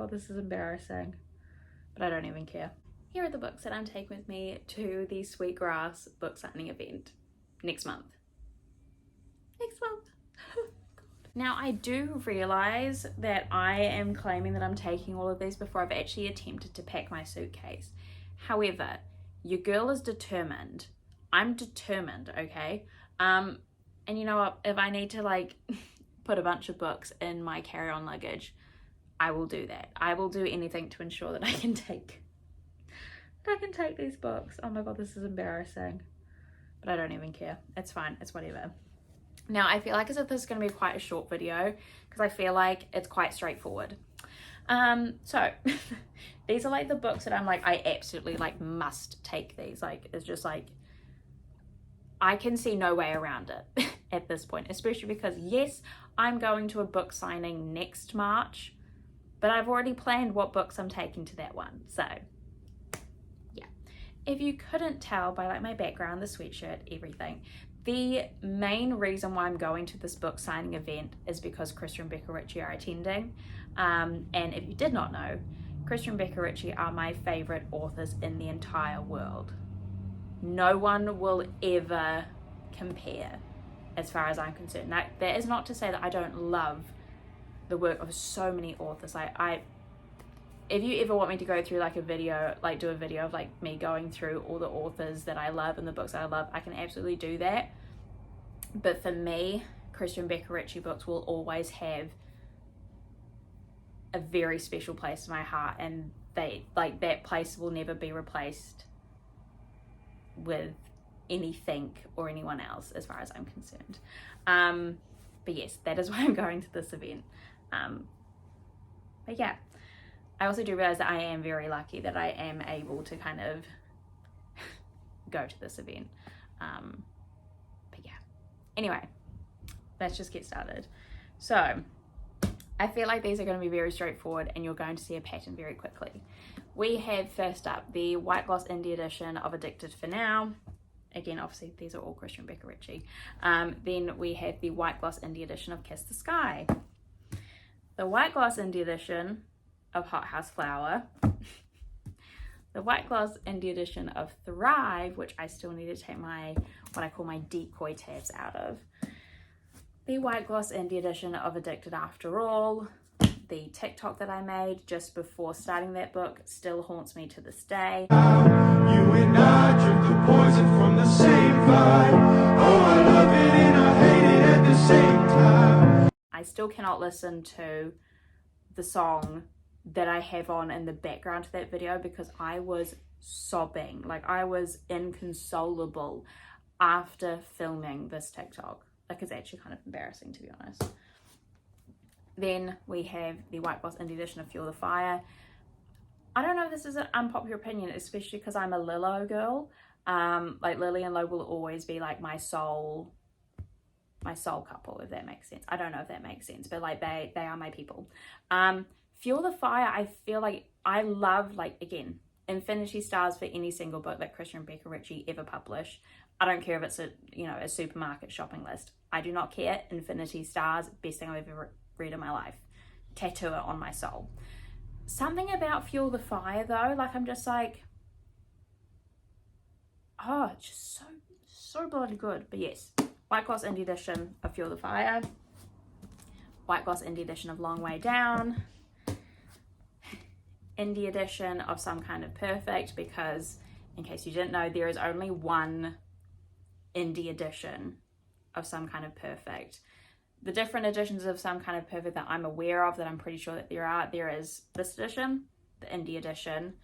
god, this is embarrassing. But I don't even care. Here are the books that I'm taking with me to the Sweetgrass book signing event next month. Now, I do realise that I am claiming that I'm taking all of these before I've actually attempted to pack my suitcase. However, your girl is determined. I'm determined, okay? And you know what? If I need to like put a bunch of books in my carry-on luggage, I will do that. I will do anything to ensure that I can take these books. Oh my god, this is embarrassing. But I don't even care. It's fine. It's whatever. Now, I feel like as if this is going to be quite a short video because I feel like it's quite straightforward. So these are like the books that I'm like, I absolutely like must take these. Like, it's just like, I can see no way around it at this point, especially because yes, I'm going to a book signing next March, but I've already planned what books I'm taking to that one. So yeah, if you couldn't tell by like my background, the sweatshirt, everything, the main reason why I'm going to this book signing event is because Krista and Becca Ritchie are attending. And if you did not know, Krista and Becca Ritchie are my favorite authors in the entire world. No one will ever compare as far as I'm concerned. Now, that is not to say that I don't love the work of so many authors. If you ever want me to go through like a video, like do a video of like me going through all the authors that I love and the books that I love, I can absolutely do that. But for me, Krista and Becca Ritchie books will always have a very special place in my heart, and they like that place will never be replaced with anything or anyone else as far as I'm concerned. But yes, that is why I'm going to this event. But yeah, I also do realize that I am very lucky that I am able to kind of go to this event. But yeah, anyway, let's just get started. So I feel like these are going to be very straightforward and you're going to see a pattern very quickly. We have first up the White Gloss Indie edition of Addicted for Now. Again, obviously these are all Krista and Becca Ritchie. Then we have the White Gloss Indie edition of Kiss the Sky. The White Gloss Indie edition of Hot House Flower. The White Gloss Indie edition of Thrive, which I still need to take my, what I call my decoy tabs out of. The White Gloss Indie edition of Addicted After All. The TikTok that I made just before starting that book still haunts me to this day. You and I drink the poison from the same vibe. Oh, I love it and I hate it at the same time. I still cannot listen to the song that I have on in the background to that video because I was sobbing. Like, I was inconsolable after filming this TikTok. Like, it's actually kind of embarrassing, to be honest. Then we have the White Gloss Indie edition of Fuel the Fire. I don't know if this is an unpopular opinion, especially because I'm a Lilo girl. Like, Lily and Lo will always be like my soul couple, if that makes sense. I don't know if that makes sense, but like they are my people. Fuel the Fire, I feel like I love, like, again, Infinity Stars for any single book that Krista and Becca Ritchie ever publish. I don't care if it's a supermarket shopping list. I do not care. Infinity Stars, best thing I've ever read in my life. Tattoo it on my soul. Something about Fuel the Fire though, like, I'm just like, oh, it's just so bloody good. But yes, White Gloss Indie edition of Fuel the Fire. White Gloss Indie edition of Long Way Down. Indie edition of Some Kind of Perfect, because in case you didn't know, there is only one indie edition of Some Kind of Perfect. The different editions of Some Kind of Perfect that I'm aware of, that I'm pretty sure that there is this edition, the indie edition.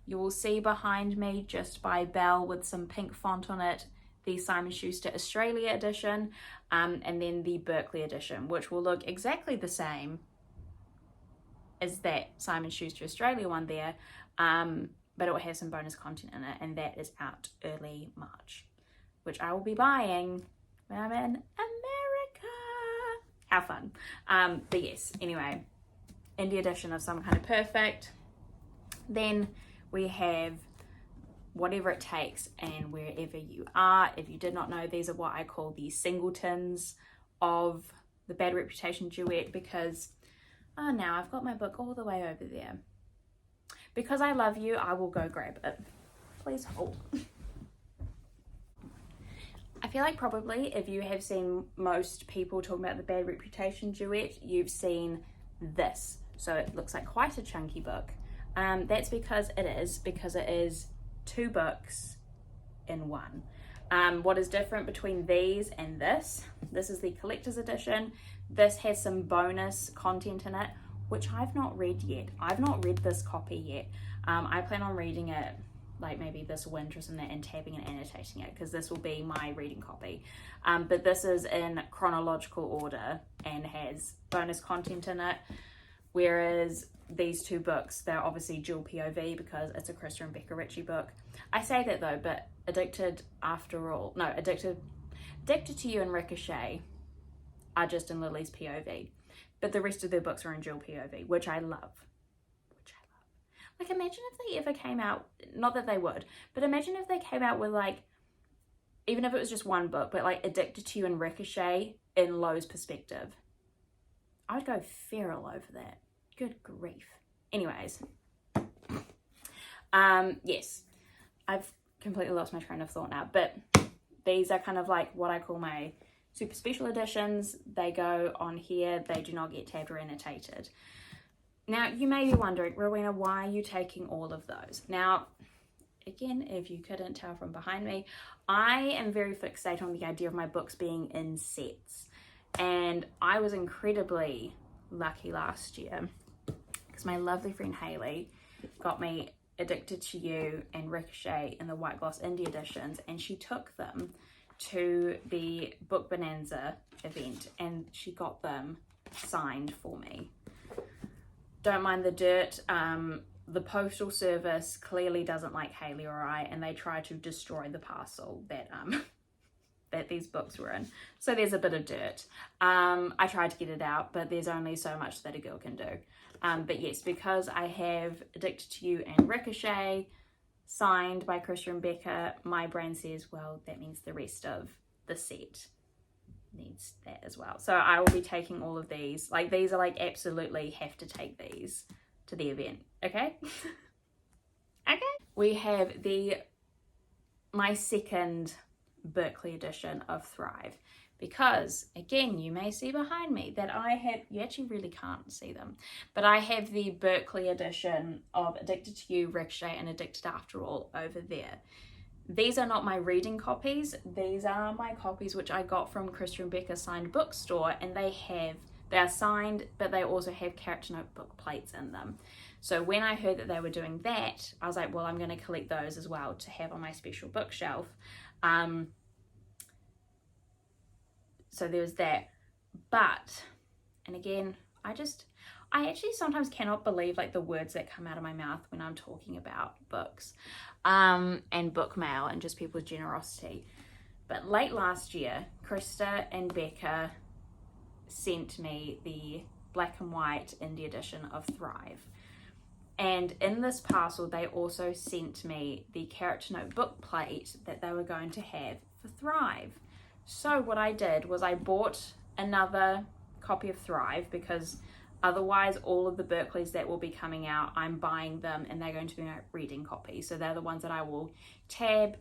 You will see behind me, just by Belle with some pink font on it, the Simon Schuster Australia edition, and then the Berkeley edition, which will look exactly the same as that Simon Schuster Australia one there, but it will have some bonus content in it, and that is out early March, which I will be buying when I'm in America. How fun. But yes, anyway, indie edition of Some Kind of Perfect. Then we have Whatever It Takes and Wherever You Are. If you did not know, these are what I call the singletons of the Bad Reputation duet, because Oh, now I've got my book all the way over there. Because I love you, I will go grab it. Please hold. I feel like probably if you have seen most people talking about the Bad Reputation duet, you've seen this. So it looks like quite a chunky book. That's because it is 2 books in one. What is different between these and this is the collector's edition. This has some bonus content in it, which I've not read yet. I've not read this copy yet. I plan on reading it like maybe this winter or something and tabbing and annotating it, because this will be my reading copy. But this is in chronological order and has bonus content in it, whereas these 2 books, they're obviously dual POV because it's a Krista and Becca Ritchie book. I say that though, but Addicted to You and Ricochet are just in Lily's POV, but the rest of their books are in dual POV, which I love. Like, imagine if they ever came out, not that they would, but imagine if they came out with, like, even if it was just one book, but like Addicted to You and Ricochet in Lo's perspective. I would go feral over that. Good grief. Anyways, yes, I've completely lost my train of thought now, but these are kind of like what I call my super special editions. They go on here. They do not get tabbed or annotated. Now, you may be wondering, Rowena, why are you taking all of those? Now, again, if you couldn't tell from behind me, I am very fixated on the idea of my books being in sets. And I was incredibly lucky last year because my lovely friend Hayley got me Addicted to You and Ricochet in the White Gloss Indie editions, and she took them to the Book Bonanza event and she got them signed for me. Don't mind the dirt. The postal service clearly doesn't like Hayley or I, and they try to destroy the parcel that that these books were in. So there's a bit of dirt. I tried to get it out, but there's only so much that a girl can do. But yes, because I have Addicted to You and Ricochet signed by Krista and Becca, my brain says, well, that means the rest of the set needs that as well. So I will be taking all of these. Like, these are like absolutely have to take these to the event. Okay? Okay. We have my second Berkeley edition of Thrive, because again, you may see behind me that I have, you actually really can't see them, but I have the Berkeley edition of Addicted to You, Ricochet, and Addicted After All over there. These are not my reading copies. These are my copies which I got from Krista and Becca Signed Bookstore, and they are signed, but they also have character notebook plates in them. So when I heard that they were doing that, I was like, well, I'm going to collect those as well to have on my special bookshelf. So there was that. But, and again, I actually sometimes cannot believe like the words that come out of my mouth when I'm talking about books, and book mail and just people's generosity. But late last year, Krista and Becca sent me the black and white indie edition of Thrive. And in this parcel, they also sent me the character note book plate that they were going to have for Thrive. So what I did was I bought another copy of Thrive, because otherwise all of the Berkeleys that will be coming out, I'm buying them and they're going to be my reading copies. So they're the ones that I will tab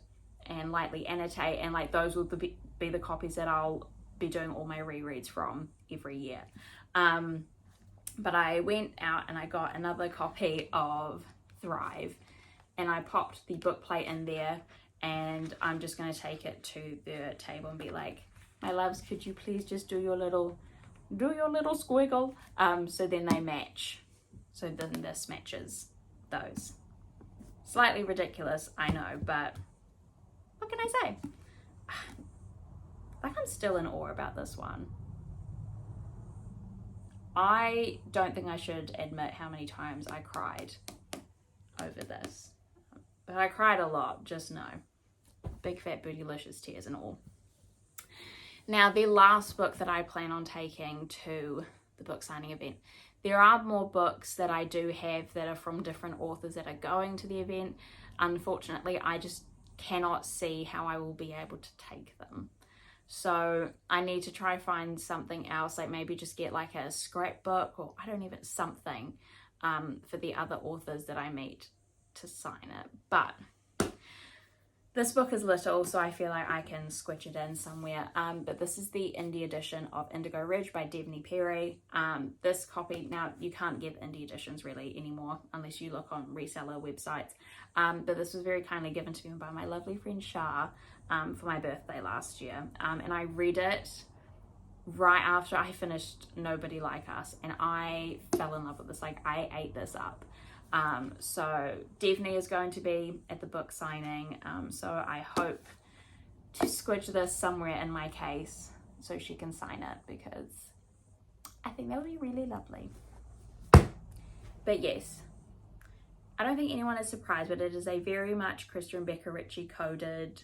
and lightly annotate, and like those will be the copies that I'll be doing all my rereads from every year. But I went out and I got another copy of Thrive, and I popped the book plate in there, and I'm just going to take it to the table and be like, my loves, could you please just do your little squiggle? So then they match. So then this matches those. Slightly ridiculous, I know, but what can I say? Like, I'm still in awe about this one. I don't think I should admit how many times I cried over this, but I cried a lot, just know. Big fat bootylicious tears and all. Now, the last book that I plan on taking to the book signing event, there are more books that I do have that are from different authors that are going to the event. Unfortunately, I just cannot see how I will be able to take them. So I need to try find something else, like maybe just get like a scrapbook, or I don't even, something for the other authors that I meet to sign it. But this book is little, so I feel like I can squitch it in somewhere. But this is the indie edition of Indigo Ridge by Devney Perry. This copy, now you can't get indie editions really anymore unless you look on reseller websites. But this was very kindly given to me by my lovely friend Shah for my birthday last year. And I read it right after I finished Nobody Like Us, and I fell in love with this. Like, I ate this up. So Devney is going to be at the book signing, so I hope to squidge this somewhere in my case so she can sign it, because I think that would be really lovely. But yes, I don't think anyone is surprised, but it is a very much Krista and Becca Ritchie coded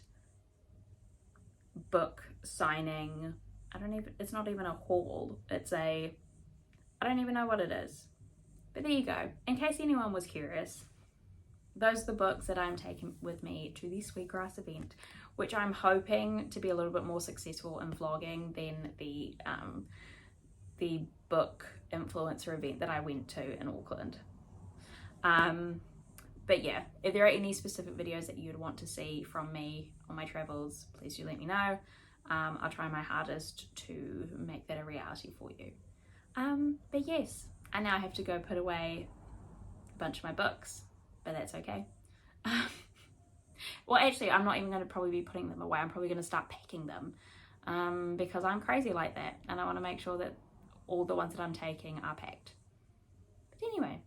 book signing. It's not even a haul, I don't even know what it is. But there you go. In case anyone was curious, those are the books that I'm taking with me to the Sweetgrass event, which I'm hoping to be a little bit more successful in vlogging than the book influencer event that I went to in Auckland. But yeah, if there are any specific videos that you'd want to see from me on my travels, please do let me know. I'll try my hardest to make that a reality for you. But yes, I now have to go put away a bunch of my books, but that's okay. Well, actually, I'm not even going to probably be putting them away. I'm probably going to start packing them because I'm crazy like that, and I want to make sure that all the ones that I'm taking are packed. But anyway,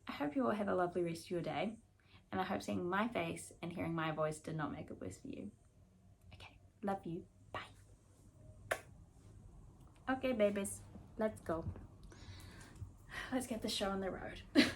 I hope you all have a lovely rest of your day, and I hope seeing my face and hearing my voice did not make it worse for you. Okay, love you. Bye. Okay, babies, let's go. Let's get the show on the road.